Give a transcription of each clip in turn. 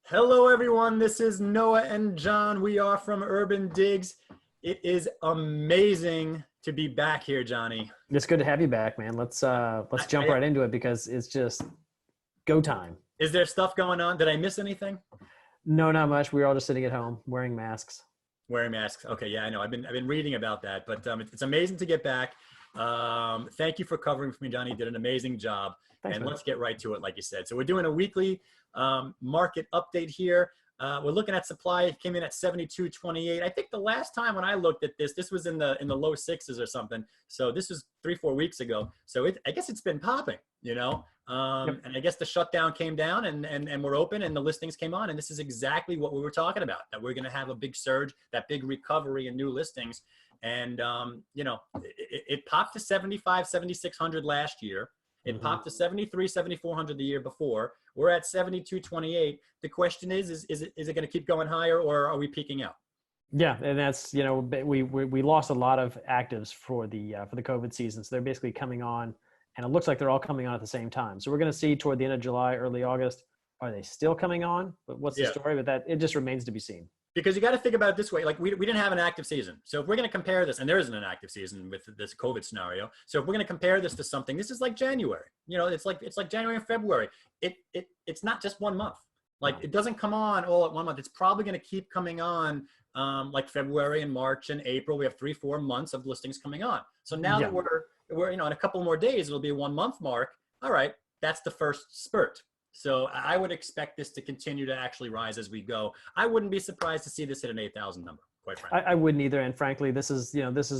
Hello, everyone. This is Noah and John. We are from UrbanDigs. It is amazing to be back here, Johnny. It's good to have you back, man. Let's jump right into it because it's just go time. Is there stuff going on? Did I miss anything? No, not much. We were all just sitting at home wearing masks. Wearing masks. Okay, yeah, I know. I've been reading about that, but it's amazing to get back. Thank you for covering for me, Johnny. You did an amazing job. Thanks, and man. let's get right to it, like you said. So we're doing a weekly market update here. We're looking at supply. It came in at 72.28. I think the last time when I looked at this was in the low sixes or something. So this was 3-4 weeks ago. So I guess it's been popping, you know. Yep. And I guess the shutdown came down and we're open and the listings came on. And this is exactly what we were talking about, that we're going to have a big surge, that big recovery in new listings. And, you know, it popped to 7,600 last year. It popped to 7,400 the year before. We're at 72.28. The question is it going to keep going higher, or are we peaking out? Yeah, and that's, you know, we lost a lot of actives for the COVID season. So they're basically coming on, and it looks like they're all coming on at the same time. So we're going to see toward the end of July, early August, are they still coming on? But what's the story with that? It just remains to be seen. Because you got to think about it this way. Like we didn't have an active season. So if we're going to compare this, and there isn't an active season with this COVID scenario. So if we're going to compare this to something, this is like January. You know, it's like January and February. It's not just 1 month. Like it doesn't come on all at 1 month. It's probably going to keep coming on like February and March and April. We have 3-4 months of listings coming on. So now that we're you know, in a couple more days, it'll be a 1 month mark. All right, that's the first spurt. So I would expect this to continue to actually rise as we go. I wouldn't be surprised to see this hit an 8,000 number, quite frankly. I wouldn't either. And frankly, this is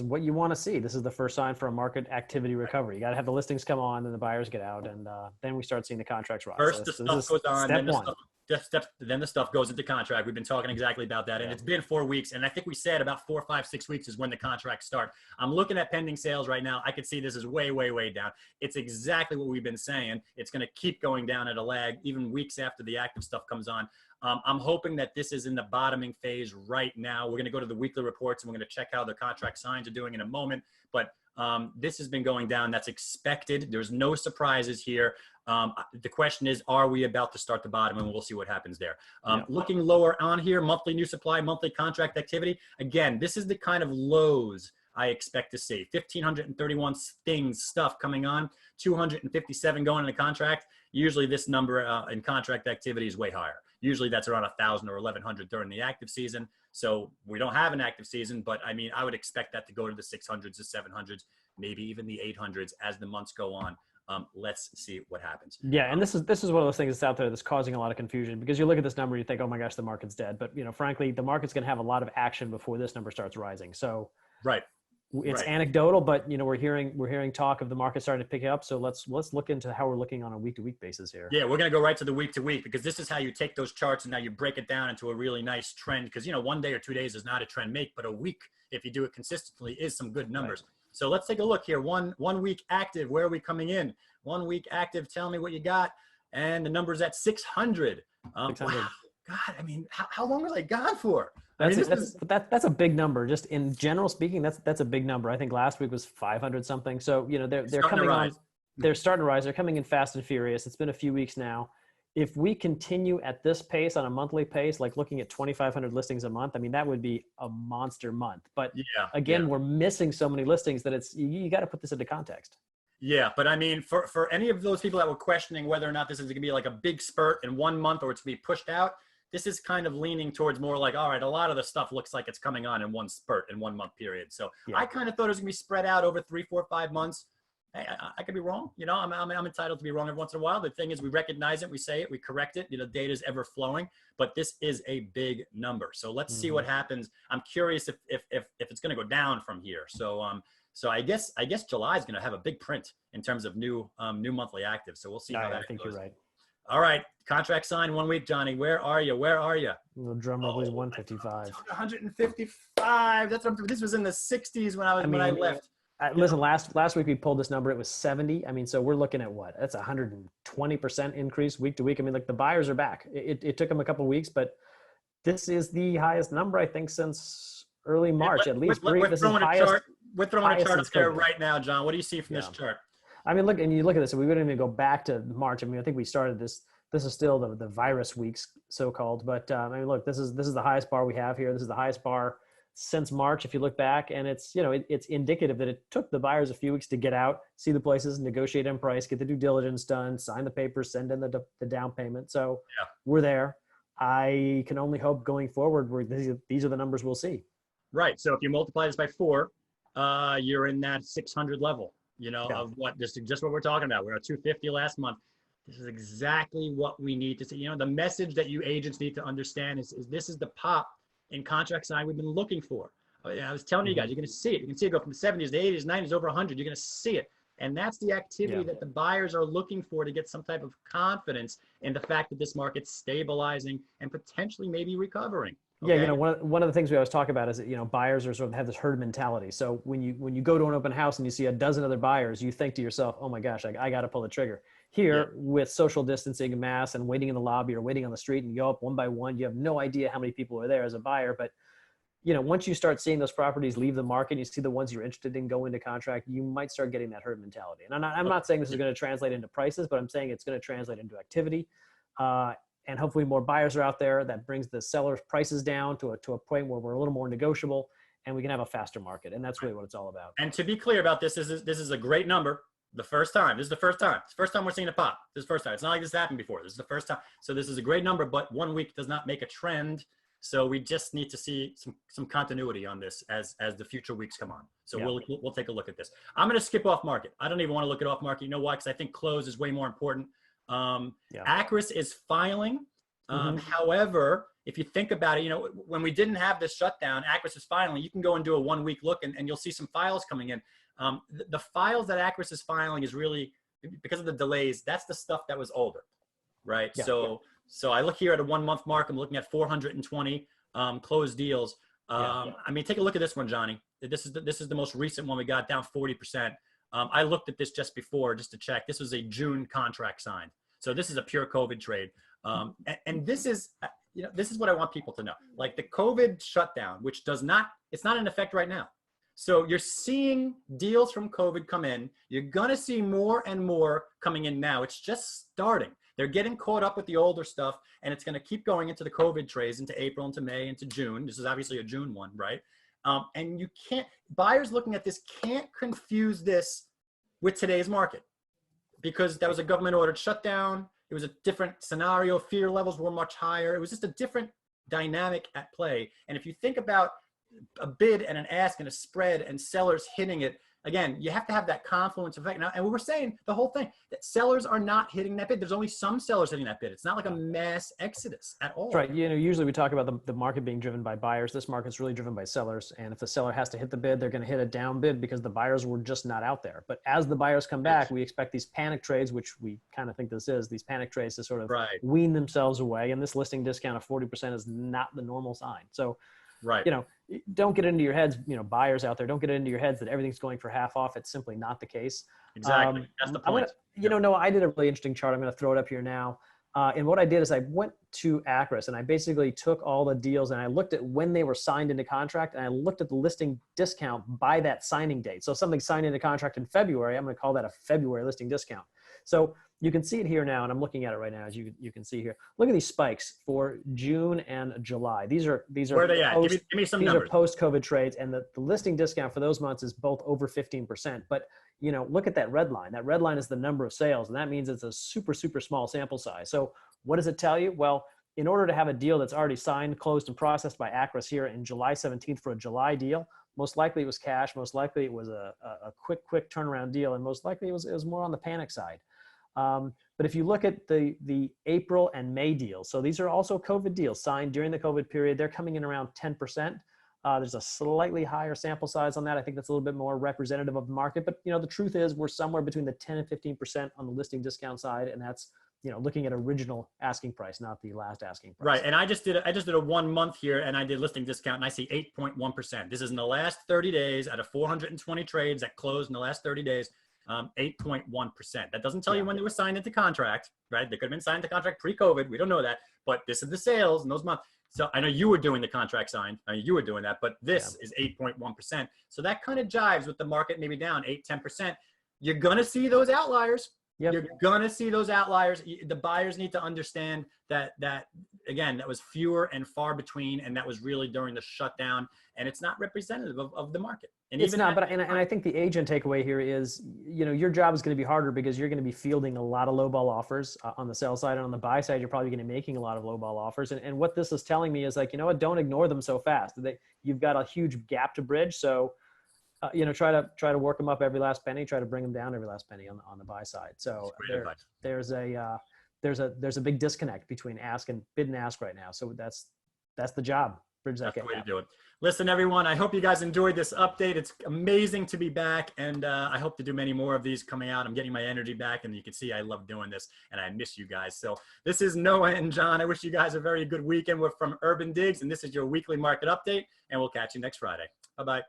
what you want to see. This is the first sign for a market activity recovery. You got to have the listings come on, then the buyers get out, and then we start seeing the contracts rise. First, the stuff goes on, then the stuff goes into contract. We've been talking exactly about that, and it's been 4 weeks. And I think we said about 4, 5, 6 weeks is when the contracts start. I'm looking at pending sales right now. I could see this is way, way, way down. It's exactly what we've been saying. It's going to keep going down at a lag, even weeks after the active stuff comes on. I'm hoping that this is in the bottoming phase right now. We're going to go to the weekly reports, and we're going to check how the contract signs are doing in a moment. But this has been going down. That's expected. There's no surprises here. The question is, are we about to start the bottom? And we'll see what happens there. Looking lower on here, monthly new supply, monthly contract activity. Again, this is the kind of lows I expect to see. 1,531 stuff coming on, 257 going into contract. Usually this number in contract activity is way higher. Usually that's around 1,000 or 1,100 during the active season. So we don't have an active season, but I mean, I would expect that to go to the 600s, the 700s, maybe even the 800s as the months go on. Let's see what happens. Yeah, and this is one of those things that's out there that's causing a lot of confusion, because you look at this number, you think, oh my gosh, the market's dead. But you know, frankly, the market's going to have a lot of action before this number starts rising. So it's anecdotal, but you know, we're hearing talk of the market starting to pick up. So let's look into how we're looking on a week-to-week basis here. Yeah, we're going to go right to the week-to-week, because this is how you take those charts and now you break it down into a really nice trend. Because you know, 1 day or 2 days is not a trend make, but a week, if you do it consistently, is some good numbers. Right. So let's take a look here. One week active. Where are we coming in? 1 week active. Tell me what you got. And the number's at 600. 600. Wow. God, I mean, how long was I gone for? That's a big number. Just in general speaking, that's a big number. I think last week was 500 something. So you know, they're coming on. They're starting to rise. They're coming in fast and furious. It's been a few weeks now. If we continue at this pace on a monthly pace, like looking at 2,500 listings a month, I mean, that would be a monster month. But again, we're missing so many listings that you got to put this into context. Yeah, but I mean, for any of those people that were questioning whether or not this is going to be like a big spurt in 1 month or it's going to be pushed out, this is kind of leaning towards more like, all right, a lot of the stuff looks like it's coming on in one spurt in 1 month period. So I kind of thought it was going to be spread out over 3, 4, 5 months. I could be wrong. You know, I'm entitled to be wrong every once in a while. The thing is, we recognize it, we say it, we correct it. You know, data is ever flowing, but this is a big number. So let's see what happens. I'm curious if it's going to go down from here. So I guess July is going to have a big print in terms of new monthly active. So we'll see how that goes. I think you're right. All right, contract signed 1 week, Johnny. Where are you? The drum roll is 155. 155. That's what this was in the 60s when I left. Listen, last week we pulled this number. It was 70. I mean, so we're looking at what? That's 120% increase week to week. I mean, like the buyers are back. It took them a couple of weeks, but this is the highest number I think since early March, at least. We're throwing a chart up there right now, John. What do you see from this chart? I mean, look, and you look at this, and we wouldn't even go back to March. I mean, I think we started this this is still the virus weeks, so-called. But I mean, look, this is the highest bar we have here. This is the highest bar since March, if you look back, and it's, you know, it's indicative that it took the buyers a few weeks to get out, see the places, negotiate on price, get the due diligence done, sign the papers, send in the down payment. So Yeah. we're there. I can only hope going forward these are the numbers we'll see. Right. So if you multiply this by 4, you're in that 600 level, you know, Yeah. of what, just what we're talking about. We're at 250 last month. This is exactly what we need to see. You know, the message that you agents need to understand is this is the pop in contract sign we've been looking for. I was telling you guys, you're going to see it. You can see it go from the 70s, the 80s, 90s, over 100. You're going to see it. And that's the activity that the buyers are looking for to get some type of confidence in the fact that this market's stabilizing and potentially maybe recovering. Okay? Yeah, you know, one of the things we always talk about is that, you know, buyers are sort of have this herd mentality. So when you go to an open house and you see a dozen other buyers, you think to yourself, oh my gosh, I got to pull the trigger. Here, with social distancing and masks and waiting in the lobby or waiting on the street, and you go up one by one, you have no idea how many people are there as a buyer. But, you know, once you start seeing those properties leave the market, you see the ones you're interested in go into contract, you might start getting that herd mentality. And I'm not saying this is going to translate into prices, but I'm saying it's going to translate into activity. And hopefully more buyers are out there. That brings the sellers' prices down to a point where we're a little more negotiable and we can have a faster market. And that's really what it's all about. And to be clear about this is a great number. The first time. This is the first time. It's the first time we're seeing a pop. This is the first time. It's not like this happened before. This is the first time. So this is a great number, but 1 week does not make a trend. So we just need to see some continuity on this as the future weeks come on. So we'll take a look at this. I'm going to skip off market. I don't even want to look at off market. You know why? Because I think close is way more important. Acris is filing. However, if you think about it, you know, when we didn't have this shutdown, Acris is filing. You can go and do a 1 week look and you'll see some files coming in. The files that Acris is filing is really, because of the delays, that's the stuff that was older, right? Yeah. So I look here at a 1 month mark. I'm looking at 420 closed deals. I mean, take a look at this one, Johnny. This is the most recent one we got, down 40%. I looked at this just before, just to check. This was a June contract signed. So this is a pure COVID trade. And this is, you know, this is what I want people to know. Like the COVID shutdown, which it's not in effect right now. So you're seeing deals from COVID come in. You're going to see more and more coming in now. It's just starting. They're getting caught up with the older stuff, and it's going to keep going into the COVID trades, into April, into May, into June. This is obviously a June one, right? And you can't, buyers looking at this can't confuse this with today's market, because that was a government ordered shutdown. It was a different scenario. Fear levels were much higher. It was just a different dynamic at play. And if you think about a bid and an ask and a spread and sellers hitting it, again, you have to have that confluence effect. Now, and we were saying the whole thing, that sellers are not hitting that bid. There's only some sellers hitting that bid. It's not like a mass exodus at all. That's right. You know, usually we talk about the market being driven by buyers. This market's really driven by sellers. And if the seller has to hit the bid, they're going to hit a down bid because the buyers were just not out there. But as the buyers come back, we expect these panic trades, which we kind of think this is, these panic trades to sort of wean themselves away. And this listing discount of 40% is not the normal sign. So, you know, don't get into your heads, you know, buyers out there, don't get into your heads that everything's going for half off. It's simply not the case. Exactly. That's the point. You know, Noah, I did a really interesting chart. I'm going to throw it up here now. And what I did is I went to Acris and I basically took all the deals and I looked at when they were signed into contract, and I looked at the listing discount by that signing date. So if something signed into contract in February, I'm going to call that a February listing discount. So you can see it here now, and I'm looking at it right now, as you can see here. Look at these spikes for June and July. These are where are they at? Give me some numbers. These are post-COVID trades, and the listing discount for those months is both over 15%. But you know, look at that red line. That red line is the number of sales, and that means it's a super, super small sample size. So what does it tell you? Well, in order to have a deal that's already signed, closed, and processed by Acris here in July 17th for a July deal, most likely it was cash. Most likely it was a quick turnaround deal, and most likely it was more on the panic side. But if you look at the April and May deals, so these are also COVID deals signed during the COVID period, they're coming in around 10%. There's a slightly higher sample size on that. I think that's a little bit more representative of the market. But you know, the truth is we're somewhere between the 10 and 15% on the listing discount side, and that's, you know, looking at original asking price, not the last asking price. Right. And I just did a 1 month here, and I did listing discount, and I see 8.1%. This is in the last 30 days out of 420 trades that closed in the last 30 days. 8.1%. That doesn't tell you when they were signed into contract, right? They could have been signed to contract pre-COVID. We don't know that, but this is the sales in those months. So I know you were doing the contract signed. I mean, you were doing that, but this is 8.1%. So that kind of jives with the market, maybe down 8-10%. You're going to see those outliers. Yep. You're gonna see those outliers. The buyers need to understand that again, that was fewer and far between, and that was really during the shutdown, and it's not representative of the market. And it's even not, but and I think the agent takeaway here is, your job is going to be harder because you're going to be fielding a lot of lowball offers on the sell side, and on the buy side, you're probably going to be making a lot of lowball offers. And what this is telling me is like, don't ignore them so fast. You've got a huge gap to bridge. So, try to work them up every last penny, try to bring them down every last penny on the buy side. So there's a big disconnect between bid and ask right now. So that's the job. Bridge that gap. That's the way to do it. Listen, everyone, I hope you guys enjoyed this update. It's amazing to be back, and I hope to do many more of these coming out. I'm getting my energy back, and you can see I love doing this, and I miss you guys. So this is Noah and John. I wish you guys a very good weekend. We're from UrbanDigs, and this is your weekly market update, and we'll catch you next Friday. Bye-bye.